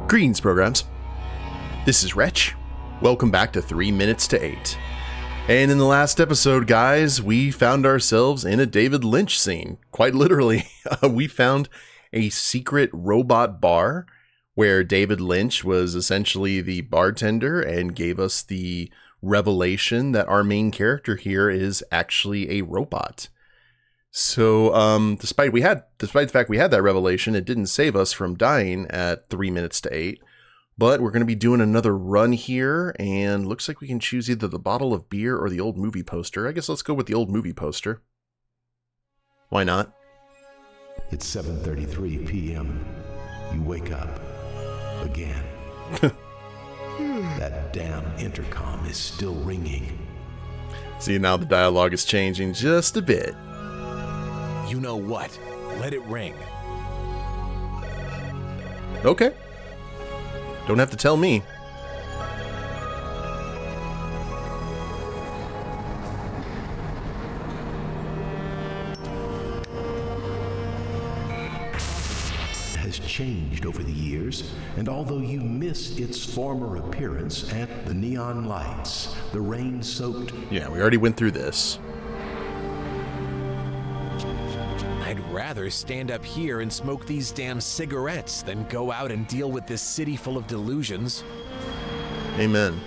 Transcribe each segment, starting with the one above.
Greetings, programs. This is Wretch. Welcome back to 3 Minutes to 8. And in the last episode, guys, we found ourselves in a David Lynch scene. Quite literally, we found a secret robot bar where David Lynch was essentially the bartender and gave us the revelation that our main character here is actually a robot. So, despite the fact we had that revelation, it didn't save us from dying at 3 minutes to 8. But we're going to be doing another run here, and looks like we can choose either the bottle of beer or the old movie poster. I guess let's go with the old movie poster. Why not? It's 7:33 p.m. You wake up again. That damn intercom is still ringing. See, now the dialogue is changing just a bit. You know what? Let it ring. Okay. Don't have to tell me. Has changed over the years, and although you miss its former appearance at the neon lights, the rain-soaked... Yeah, we already went through this. I'd rather stand up here and smoke these damn cigarettes than go out and deal with this city full of delusions. Amen.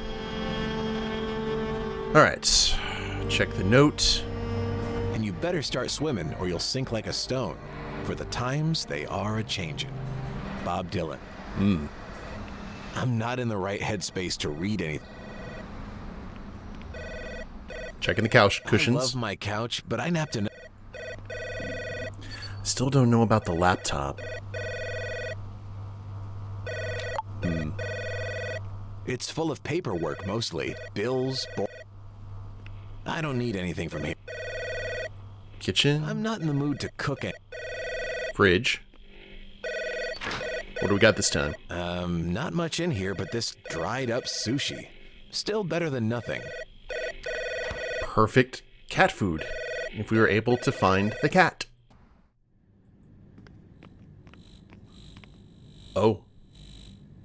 Alright. Check the note. And you better start swimming or you'll sink like a stone, for the times they are a-changin'. Bob Dylan. I'm not in the right headspace to read anything. Checking the couch cushions. I love my couch, but I napped enough. Still don't know about the laptop. It's full of paperwork, mostly. Bills, I don't need anything from here. Kitchen. I'm not in the mood to cook it. Fridge. What do we got this time? Not much in here, but this dried up sushi. Still better than nothing. Perfect cat food. If we were able to find the cat. Oh.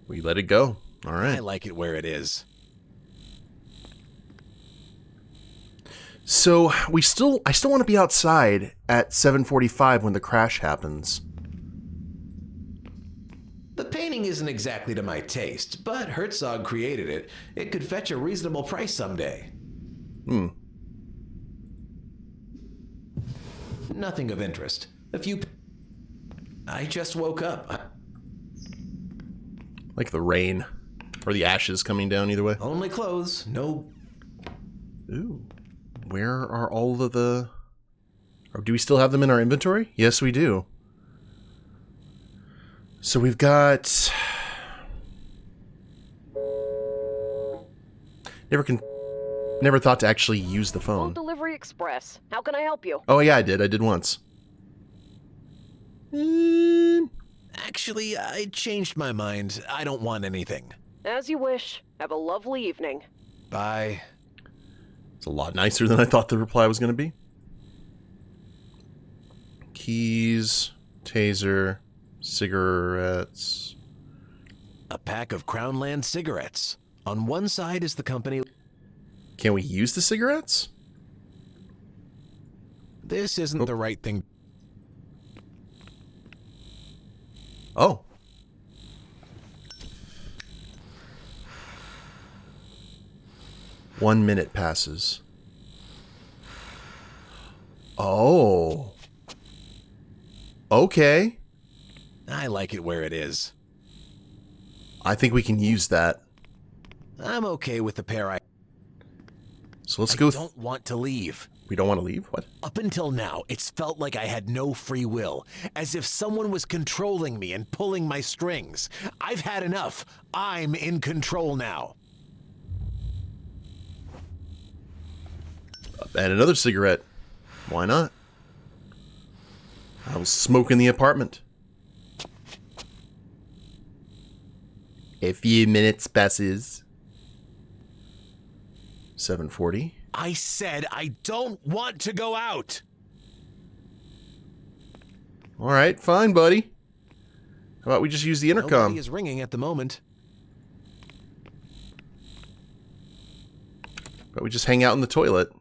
We let it go. All right. I like it where it is. So, I still want to be outside at 7:45 when the crash happens. The painting isn't exactly to my taste, but Herzog created it. It could fetch a reasonable price someday. Nothing of interest. I just woke up. Like the rain. Or the ashes coming down, either way. Only clothes, no... Ooh. Where are all of the... Or do we still have them in our inventory? Yes, we do. So we've got... Never thought to actually use the phone. Home Delivery Express. How can I help you? Oh yeah, I did once. Actually, I changed my mind. I don't want anything. As you wish. Have a lovely evening. Bye. It's a lot nicer than I thought the reply was going to be. Keys, taser, cigarettes. A pack of Crownland cigarettes. On one side is the company... Can we use the cigarettes? This isn't the right thing. Oh. One minute passes. Oh. Okay. I like it where it is. I think we can use that. I'm okay with the pair. So let's go. I don't want to leave. We don't want to leave? What? Up until now, it's felt like I had no free will, as if someone was controlling me and pulling my strings. I've had enough. I'm in control now. And another cigarette. Why not? I'll smoke in the apartment. A few minutes passes. 7:40. I said I don't want to go out. All right, fine, buddy. How about we just use the intercom? Nobody is ringing at the moment. How about we just hang out in the toilet?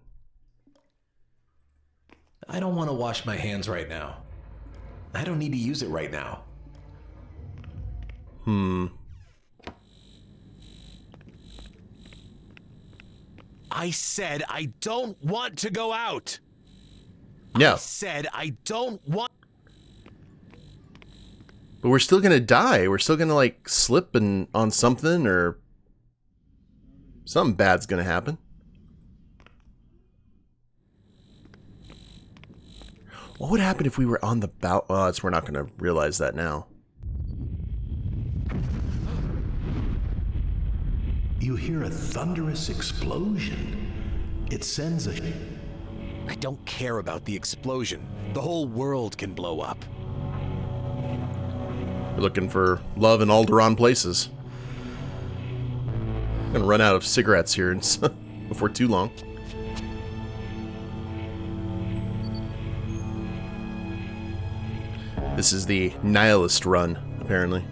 I don't want to wash my hands right now. I don't need to use it right now. I said I don't want to go out. Yeah. I said I don't want. But we're still gonna die. We're still gonna, like, slip on something, or something bad's gonna happen. What would happen if we were on the bow? Oh, we're not gonna realize that now. You hear a thunderous explosion. It sends a... I don't care about the explosion. The whole world can blow up. We're looking for love in Alderaan places. I'm gonna run out of cigarettes here before too long. This is the nihilist run, apparently.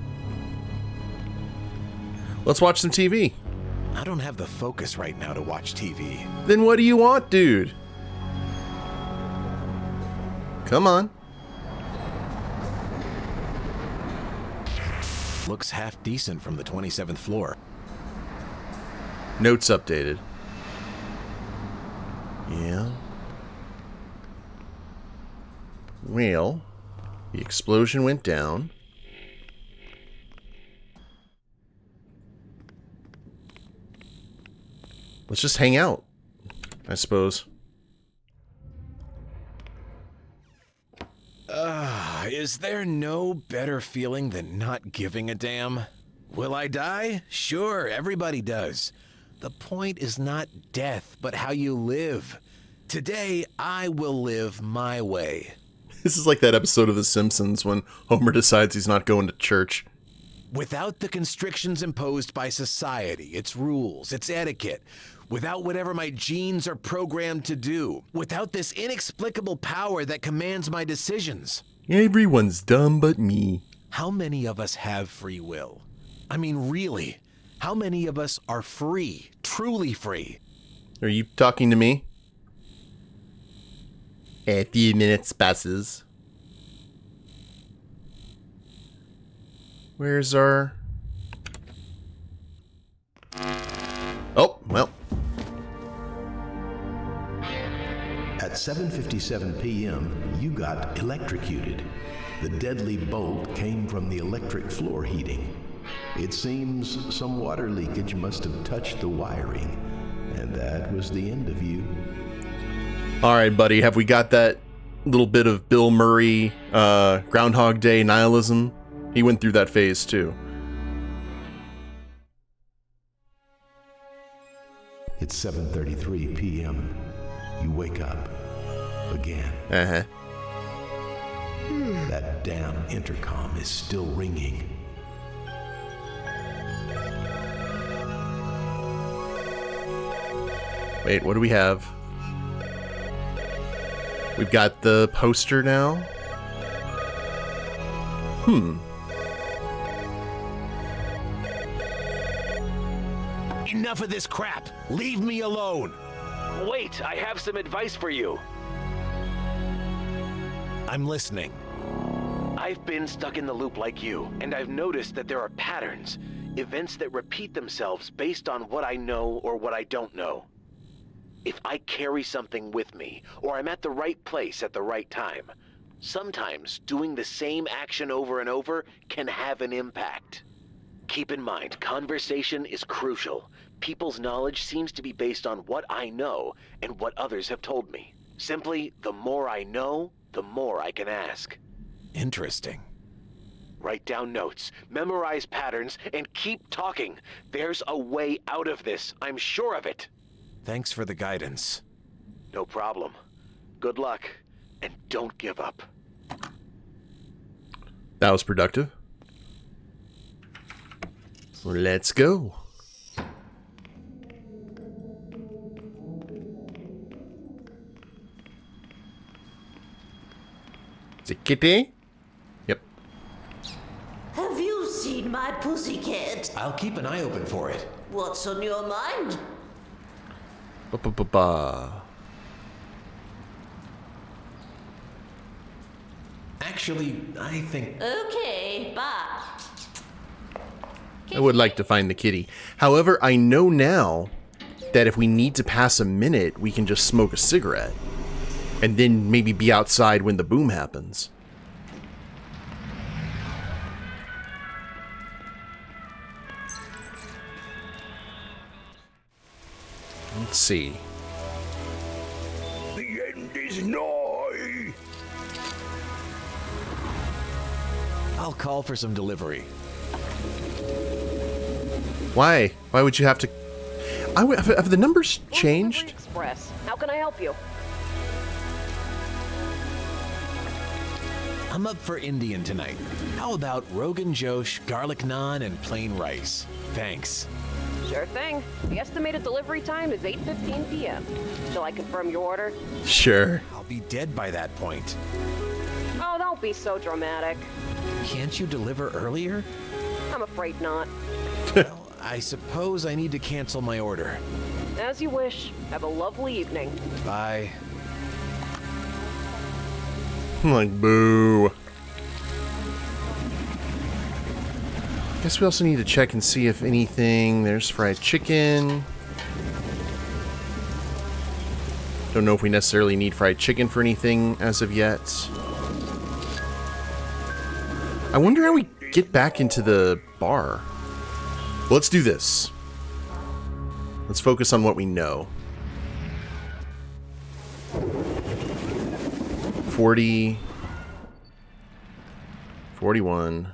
Let's watch some TV. I don't have the focus right now to watch TV. Then what do you want, dude? Come on. Looks half decent from the 27th floor. Notes updated. Yeah. Well, the explosion went down. Let's just hang out, I suppose. Is there no better feeling than not giving a damn? Will I die? Sure, everybody does. The point is not death, but how you live. Today, I will live my way. This is like that episode of The Simpsons when Homer decides he's not going to church. Without the constrictions imposed by society, its rules, its etiquette, without whatever my genes are programmed to do, without this inexplicable power that commands my decisions. Everyone's dumb but me. How many of us have free will? I mean, really, how many of us are free, truly free? Are you talking to me? A few minutes passes. Where's our... Oh, well. At 7:57 p.m., you got electrocuted. The deadly bolt came from the electric floor heating. It seems some water leakage must have touched the wiring, and that was the end of you. All right, buddy, have we got that little bit of Bill Murray Groundhog Day nihilism? He went through that phase, too. It's 7:33 p.m. You wake up again. Uh-huh. That damn intercom is still ringing. Wait, what do we have? We've got the poster now. Enough of this crap. Leave me alone. Wait, I have some advice for you. I'm listening. I've been stuck in the loop like you, and I've noticed that there are patterns, events that repeat themselves based on what I know or what I don't know. If I carry something with me, or I'm at the right place at the right time, sometimes doing the same action over and over can have an impact. Keep in mind, conversation is crucial. People's knowledge seems to be based on what I know and what others have told me. Simply, the more I know, the more I can ask. Interesting. Write down notes, memorize patterns, and keep talking. There's a way out of this, I'm sure of it. Thanks for the guidance. No problem. Good luck, and don't give up. That was productive. Let's go. Is it Kitty? Yep. seen my pussycat? I'll keep an eye open for it. What's on your mind? Ba-ba-ba-ba. Actually, I think... Okay, bye. I would like to find the kitty. However, I know now that if we need to pass a minute, we can just smoke a cigarette. And then maybe be outside when the boom happens. Let's see. The end is nigh. I'll call for some delivery. Why? Why would you have to... have the numbers changed? Express. How can I help you? I'm up for Indian tonight. How about Rogan Josh, garlic naan, and plain rice? Thanks. Sure thing. The estimated delivery time is 8:15 p.m. Shall I confirm your order? Sure. I'll be dead by that point. Oh, don't be so dramatic. Can't you deliver earlier? I'm afraid not. Well, I suppose I need to cancel my order. As you wish. Have a lovely evening. Bye. I'm like, boo. Guess we also need to check and see if anything... There's fried chicken. Don't know if we necessarily need fried chicken for anything as of yet. I wonder how we get back into the bar. Well, let's do this. Let's focus on what we know. 40... 41...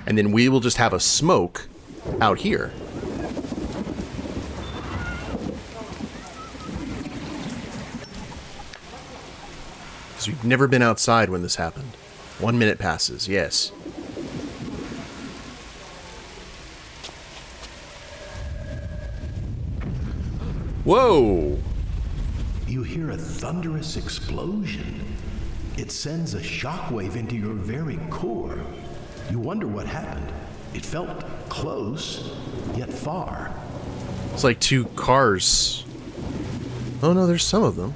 And then we will just have a smoke out here. Because we've never been outside when this happened. 1 minute passes, yes. Whoa! You hear a thunderous explosion. It sends a shockwave into your very core. You wonder what happened. It felt close, yet far. It's like two cars. Oh no, there's some of them.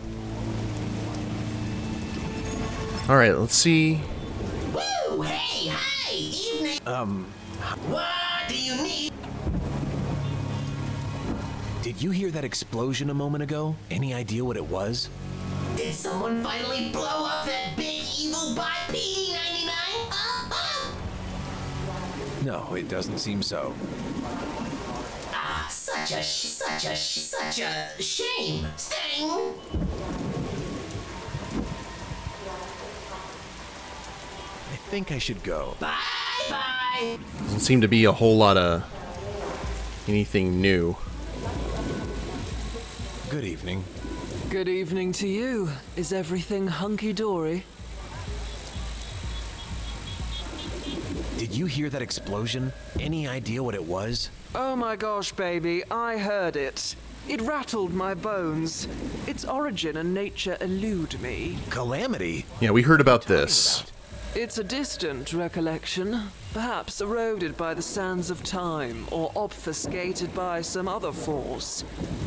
Alright, let's see. Woo! Hey, hi! Evening! What do you need? Did you hear that explosion a moment ago? Any idea what it was? Did someone finally blow up that big evil bot P99? No, it doesn't seem so. Ah, such a shame. Sting! I think I should go. Bye-bye! Doesn't seem to be a whole lot of anything new. Good evening. Good evening to you. Is everything hunky-dory? Did you hear that explosion? Any idea what it was? Oh my gosh, baby, I heard it. It rattled my bones. Its origin and nature elude me. Calamity? Yeah, we heard about this. It's a distant recollection, perhaps eroded by the sands of time or obfuscated by some other force.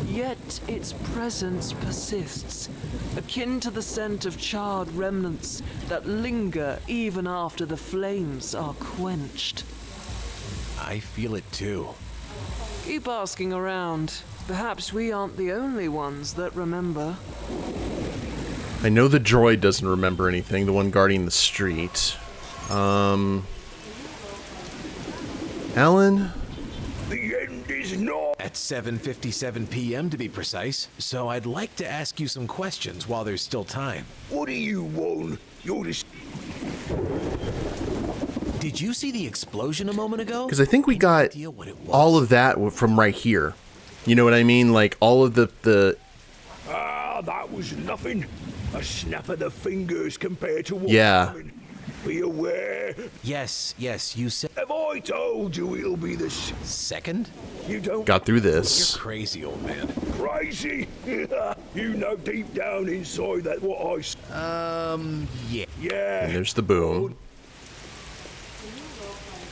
Yet its presence persists, akin to the scent of charred remnants that linger even after the flames are quenched. I feel it too. Keep asking around. Perhaps we aren't the only ones that remember. I know the droid doesn't remember anything, the one guarding the street. Alan? The end is nigh. At 7:57 p.m. to be precise, so I'd like to ask you some questions while there's still time. What do you want? You're just... Did you see the explosion a moment ago? Because I think we got idea what it was? all of that from right here. You know what I mean? Like, all of the... Ah, that was nothing. A snap of the fingers compared to what's Yeah. coming. Be aware. Yes, you said... Have I told you it'll be the Second? You don't Got through You're this. crazy, old man. crazy. You know deep down inside that what I... Yeah. Yeah. And there's the boom.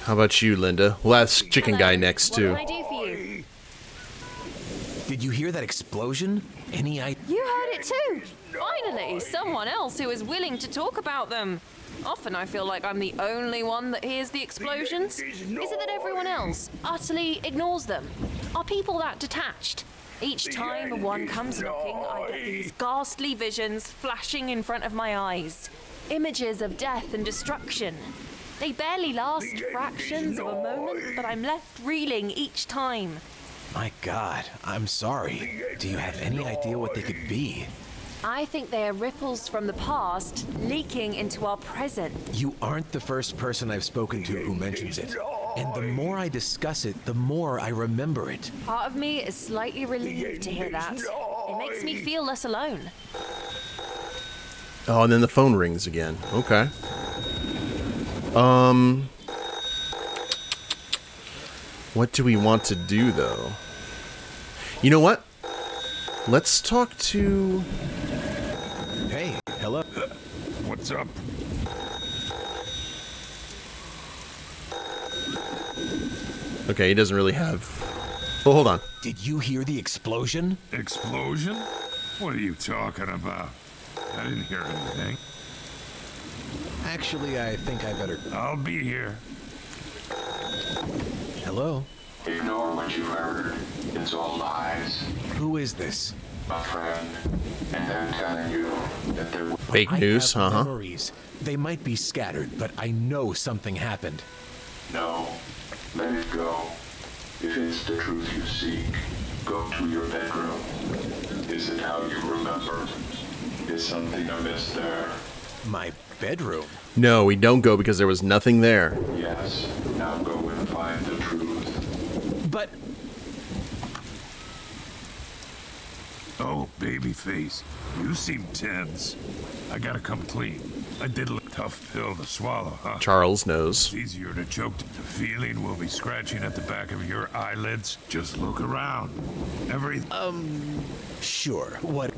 How about you, Linda? We'll ask Chicken Guy next, too. What can I do for you? Did you hear that explosion? Any idea? You heard it too! Finally, someone else who is willing to talk about them. Often I feel like I'm the only one that hears the explosions. Is it that everyone else utterly ignores them? Are people that detached? Each time one comes knocking, I get these ghastly visions flashing in front of my eyes. Images of death and destruction. They barely last fractions of a moment, but I'm left reeling each time. My God, I'm sorry. Do you have any idea what they could be? I think they are ripples from the past leaking into our present. You aren't the first person I've spoken to who mentions it. And the more I discuss it, the more I remember it. Part of me is slightly relieved to hear that. It makes me feel less alone. Oh, and then the phone rings again. Okay. What do we want to do, though? You know what? Let's talk to... Hey, hello. What's up? Okay, he doesn't really have... Oh, hold on. Did you hear the explosion? Explosion? What are you talking about? I didn't hear anything. Actually, I think I better... I'll be here. Hello? Ignore what you heard. It's all lies. Who is this? My friend. And they're telling you that there... Fake news, I have memories. They might be scattered, but I know something happened. No. Let it go. If it's the truth you seek, go to your bedroom. Is it how you remember? Is something amiss there? My bedroom? No, we don't go because there was nothing there. Yes. Now go and find the truth. But... Oh, babyface. You seem tense. I gotta come clean. I did a tough pill to swallow, huh? Charles knows. It's easier to choke. The feeling will be scratching at the back of your eyelids. Just look around. Sure. What?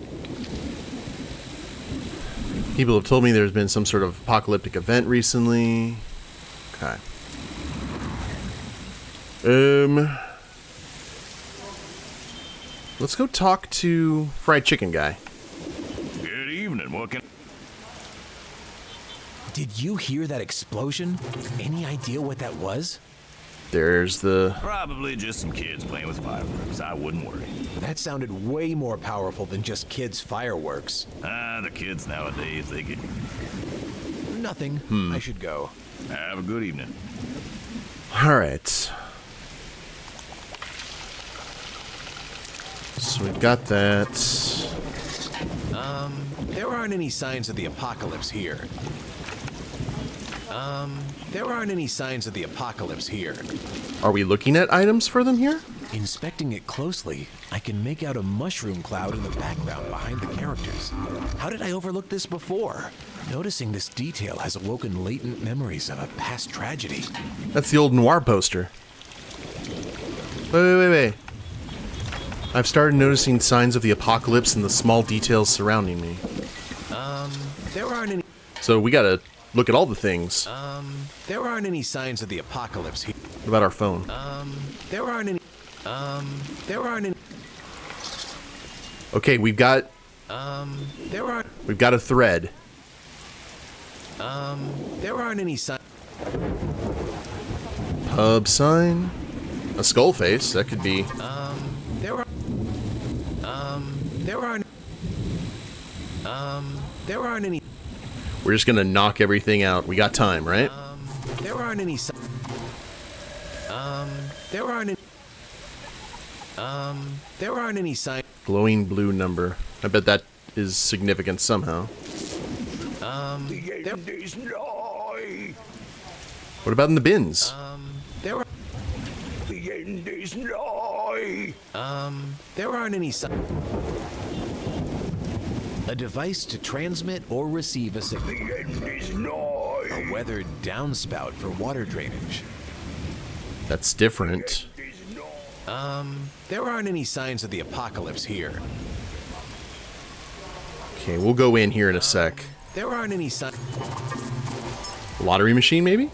People have told me there's been some sort of apocalyptic event recently. Okay. Let's go talk to Fried Chicken Guy. Good evening. What can... Did you hear that explosion? Any idea what that was? There's the... Probably just some kids playing with fireworks. I wouldn't worry. That sounded way more powerful than just kids' fireworks. The kids nowadays, they get... Nothing. I should go. Have a good evening. All right. So we've got that. There aren't any signs of the apocalypse here. There aren't any signs of the apocalypse here. Are we looking at items for them here? Inspecting it closely, I can make out a mushroom cloud in the background behind the characters. How did I overlook this before? Noticing this detail has awoken latent memories of a past tragedy. That's the old noir poster. Wait. I've started noticing signs of the apocalypse in the small details surrounding me. There aren't any... So we gotta look at all the things. There aren't any signs of the apocalypse here. What about our phone? There aren't any... There aren't any... Okay, we've got... There aren't... We've got a thread. There aren't any signs... Pub sign? A skull face, that could be... There aren't... There aren't any... We're just gonna knock everything out. We got time, right? There aren't any... There aren't any... There aren't any signs... Glowing blue number. I bet that is significant somehow. The end is nigh. What about in the bins? There are... The end is nigh. There aren't any signs... A device to transmit or receive a signal. The end is nigh. A weathered downspout for water drainage. That's different. There aren't any signs of the apocalypse here. Okay, we'll go in here in a sec. There aren't any signs... Lottery machine, maybe?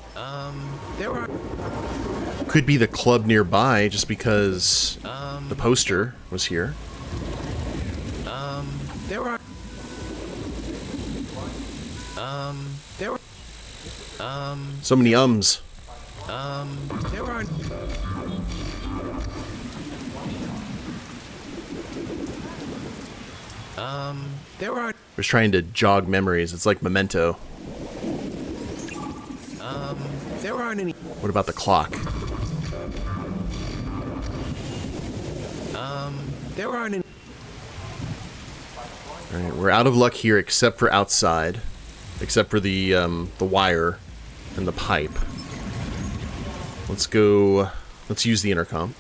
There are... Could be the club nearby, just because the poster was here. There are... There are... So many ums. There are... There are... I was trying to jog memories. It's like Memento. There aren't any... What about the clock? There aren't any... Alright, we're out of luck here except for outside. Except for the wire and the pipe. Let's go... Let's use the intercom.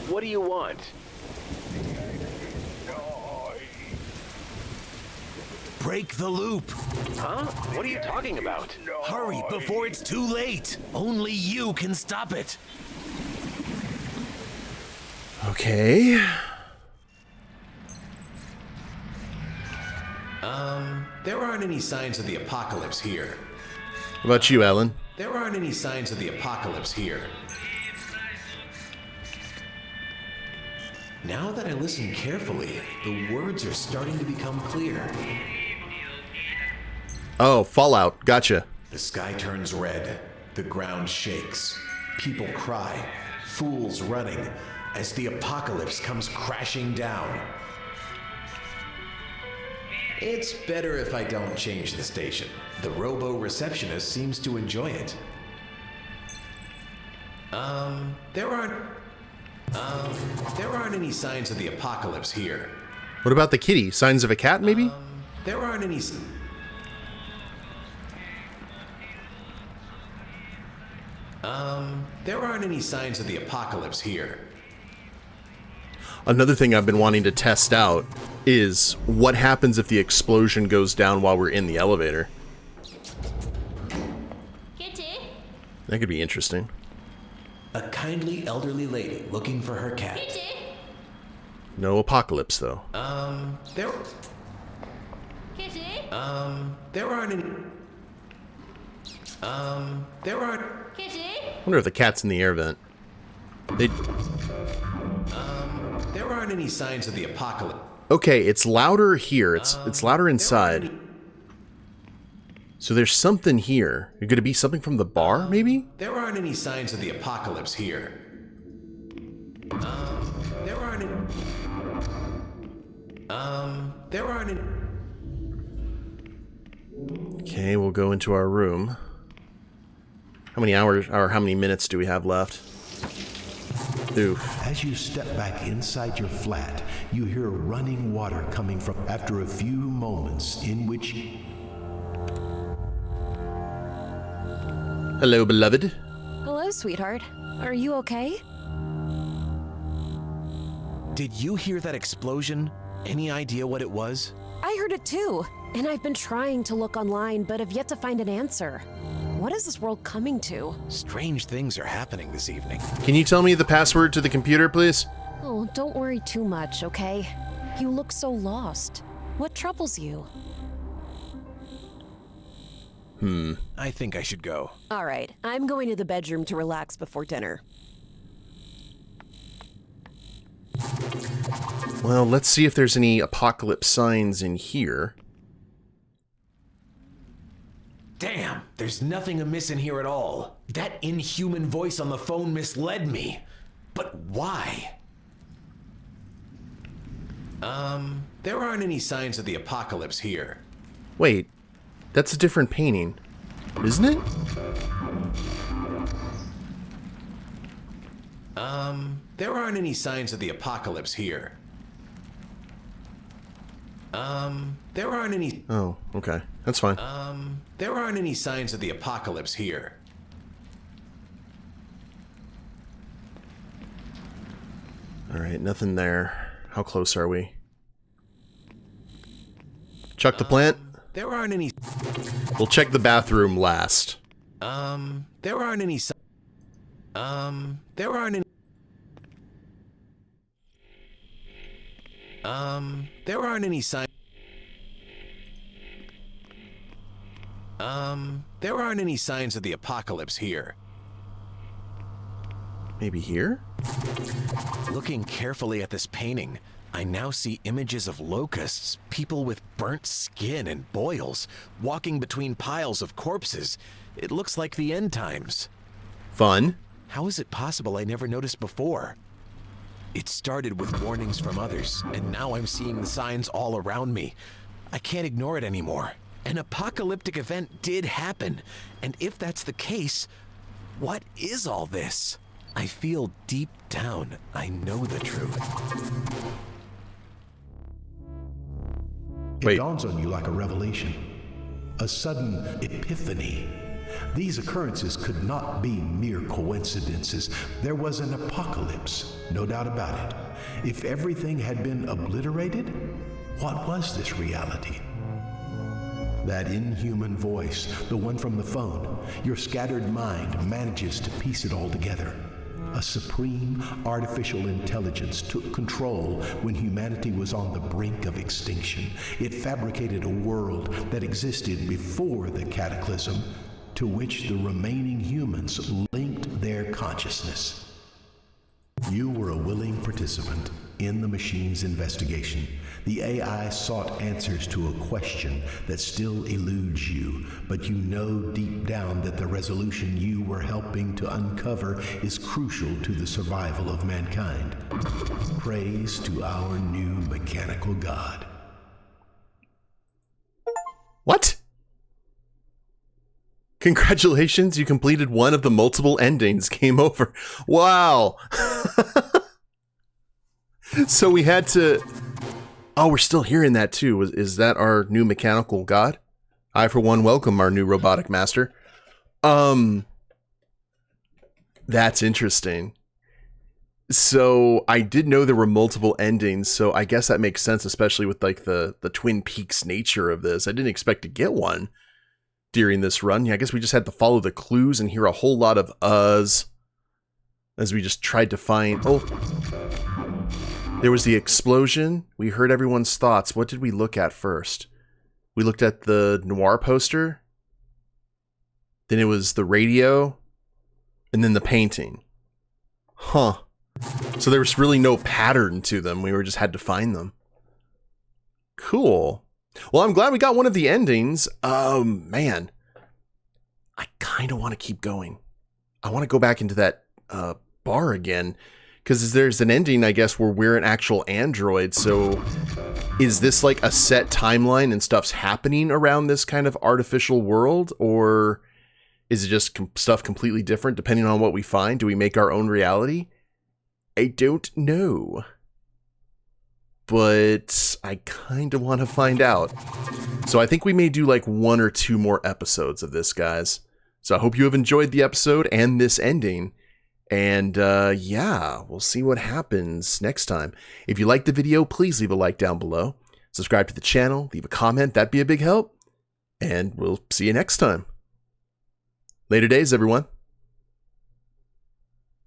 What do you want? Break the loop! Huh? What are you talking about? Hurry before it's too late! Only you can stop it! Okay. There aren't any signs of the apocalypse here. What about you, Ellen? There aren't any signs of the apocalypse here. Now that I listen carefully, the words are starting to become clear. Oh, Fallout. Gotcha. The sky turns red. The ground shakes. People cry. Fools running as the apocalypse comes crashing down. It's better if I don't change the station. The robo-receptionist seems to enjoy it. There aren't any signs of the apocalypse here. What about the kitty? Signs of a cat, maybe? There aren't any... There aren't any signs of the apocalypse here. Another thing I've been wanting to test out is what happens if the explosion goes down while we're in the elevator. Kitty? That could be interesting. A kindly elderly lady looking for her cat. Kitty? No apocalypse, though. There... Kitty? There aren't any... there aren't... Kitty? I wonder if the cat's in the air vent. There aren't any signs of the apocalypse. Okay, it's louder here. It's louder inside. So there's something here. Could it be something from the bar, maybe? There aren't any signs of the apocalypse here. There aren't any... there aren't any... Okay, we'll go into our room. How many hours, or how many minutes do we have left? Oof. As you step back inside your flat, you hear running water coming from after a few moments in which... Hello, beloved. Hello, sweetheart. Are you okay? Did you hear that explosion? Any idea what it was? I heard it too, and I've been trying to look online, but have yet to find an answer. What is this world coming to? Strange things are happening this evening. Can you tell me the password to the computer, please? Oh, don't worry too much, okay? You look so lost. What troubles you? I think I should go. All right, I'm going to the bedroom to relax before dinner. Well, let's see if there's any apocalypse signs in here. Damn, there's nothing amiss in here at all. That inhuman voice on the phone misled me. But why? There aren't any signs of the apocalypse here. Wait, that's a different painting, isn't it? There aren't any signs of the apocalypse here. There aren't any... Oh, okay. That's fine. There aren't any signs of the apocalypse here. Alright, nothing there. How close are we? Chuck the plant? There aren't any... We'll check the bathroom last. There aren't any... There aren't any... There aren't any signs... There aren't any signs of the apocalypse here. Maybe here? Looking carefully at this painting, I now see images of locusts, people with burnt skin and boils, walking between piles of corpses. It looks like the end times. Fun. How is it possible I never noticed before? It started with warnings from others, and now I'm seeing the signs all around me. I can't ignore it anymore. An apocalyptic event did happen, and if that's the case, what is all this? I feel deep down I know the truth. It dawns on you like a revelation, a sudden epiphany. These occurrences could not be mere coincidences. There was an apocalypse, no doubt about it. If everything had been obliterated, what was this reality? That inhuman voice, the one from the phone, your scattered mind manages to piece it all together. A supreme artificial intelligence took control when humanity was on the brink of extinction. It fabricated a world that existed before the cataclysm, to which the remaining humans linked their consciousness. You were a willing participant in the machine's investigation. The AI sought answers to a question that still eludes you, but you know deep down that the resolution you were helping to uncover is crucial to the survival of mankind. Praise to our new mechanical god. What? Congratulations, you completed one of the multiple endings. Game over. Wow. So we had to... Oh, we're still hearing that too. Is that our new mechanical god? I, for one, welcome our new robotic master. That's interesting. So I did know there were multiple endings, so I guess that makes sense, especially with like the Twin Peaks nature of this. I didn't expect to get one during this run. Yeah, I guess we just had to follow the clues and hear a whole lot of uhs as we just tried to find... Oh, there was the explosion. We heard everyone's thoughts. What did we look at first? We looked at the noir poster. Then it was the radio. And then the painting. Huh. So there was really no pattern to them. We just had to find them. Cool. Well, I'm glad we got one of the endings. Man. I kind of want to keep going. I want to go back into that bar again. Because there's an ending, I guess, where we're an actual android. So is this like a set timeline and stuff's happening around this kind of artificial world? Or is it just stuff completely different depending on what we find? Do we make our own reality? I don't know. But I kind of want to find out. So I think we may do like 1 or 2 more episodes of this, guys. So I hope you have enjoyed the episode and this ending. And yeah, we'll see what happens next time. If you liked the video, please leave a like down below. Subscribe to the channel, leave a comment, that'd be a big help. And we'll see you next time. Later days, everyone.